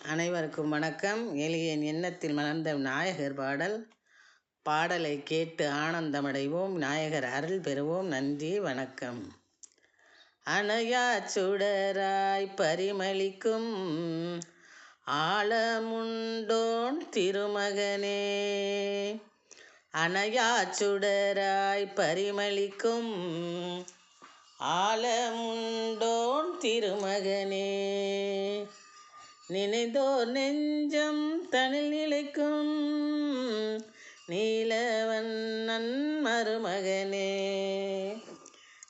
அனைவருக்கும் வணக்கம். எளியன் எண்ணத்தில் மலர்ந்த நாயகர் பாடலை கேட்டு ஆனந்தமடைவோம். நாயகர் அருள் பெறுவோம். நன்றி, வணக்கம். அணையா சுடராய் பரிமளிக்கும் ஆலமுண்டோன் திருமகனே, அணையா சுடராய் பரிமளிக்கும் ஆலமுண்டோன் திருமகனே, நினைந்தோர் நெஞ்சம் தனில் நிலைக்கும் நீலவண்ணன் மருமகனே,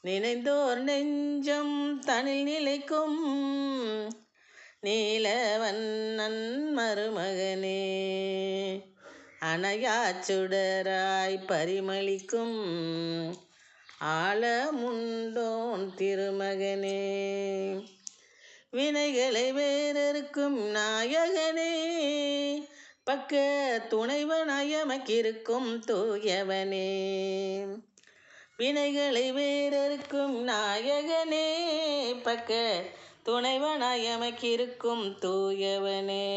நினைந்தோர் நெஞ்சம் தனில் நிலைக்கும் நீலவண்ணன் மருமகனே, அணையா சுடராய் பரிமளிக்கும் ஆலமுண்டோன் திருமகனே, வினைகளை வேறறுக்கும் நாயகனே, பக்க துணைவனாய் எமக்கிருக்கும் தூயவனே, வினைகளை வேறறுக்கும் நாயகனே, பக்க துணைவனாய் எமக்கிருக்கும் தூயவனே,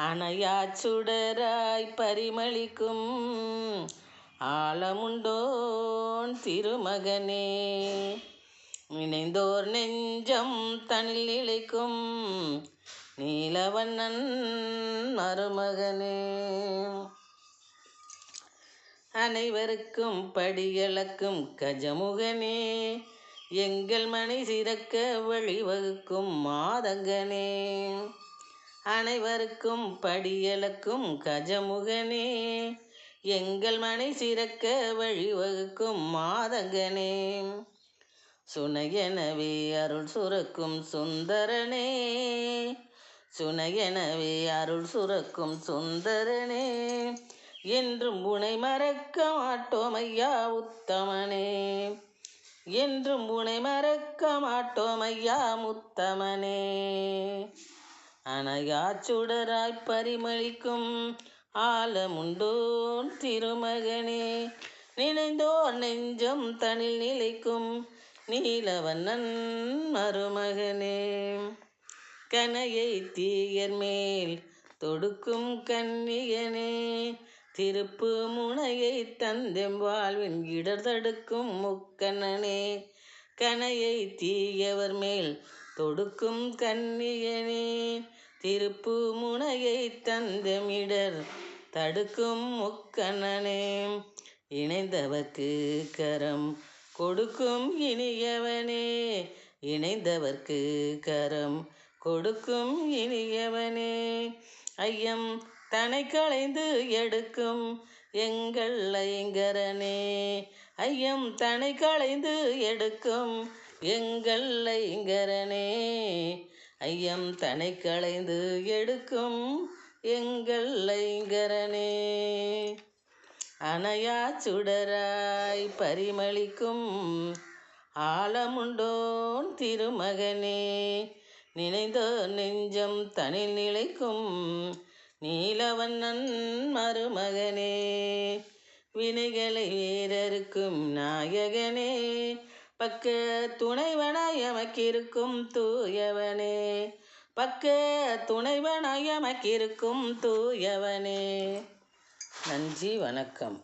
அணையா சுடராய் பரிமளிக்கும் ஆலமுண்டோன் திருமகனே, நினைந்தோர் நெஞ்சம் தனில் நிலைக்கும் நீலவண்ணன் மருமகனே, அனைவருக்கும் படியளக்கும் கஜமுகனே, எங்கள் மனை சிறக்க வழிவகுக்கும் மாதங்கனே, அனைவருக்கும் படியளக்கும் கஜமுகனே, எங்கள் மனை சிறக்க வழிவகுக்கும் மாதங்கனே, சுனையெனவே அருள் சுரக்கும் சுந்தரனே, சுனையெனவே அருள் சுரக்கும் சுந்தரனே, என்றும் உனை மறக்க மாட்டோம் ஐயா உத்தமனே, என்றும் உனை மறக்க மாட்டோம் ஐயா முத்தமனே, அணையா சுடராய் பரிமளிக்கும் ஆலமுண்டோன் திருமகனே, நினைந்தோர் நெஞ்சம் தனில் நிலைக்கும் நீலவண்ணன் மருமகனே, கனையை தீயர் மேல் தொடுக்கும் கன்னியனே, திருப்பு முனையை தந்தெம் வாழ்வின் இடர் தடுக்கும் முக்கண்ணனே, கனையை தீயவர் மேல் தொடுக்கும் கன்னியனே, திருப்பு முனையை தந்தெம் இடர் தடுக்கும் முக்கண்ணனே, இணைந்தவர்க்கு கரம் கொடுக்கும் இனியவனே, இணைந்தவர்க்கு கரம் கொடுக்கும் இனியவனே, ஐயம் தனை களைந்து எடுக்கும் எங்கள் ஐங்கரனே, ஐயம் தனை களைந்து எடுக்கும் எங்கள் ஐங்கரனே, ஐயம் தனை களைந்து எடுக்கும் எங்கள் ஐங்கரனே, அணையா சுடராய் பரிமளிக்கும் ஆலமுண்டோன் திருமகனே, நினைந்தோர் நெஞ்சம் தனில் நிலைக்கும் நீலவண்ணன் மருமகனே, வினைகளை வேறறுக்கும் நாயகனே, பக்க துணைவனாய் எமக்கிருக்கும் தூயவனே, பக்க துணைவனாய் எமக்கிருக்கும் தூயவனே. நன்றி, வணக்கம்.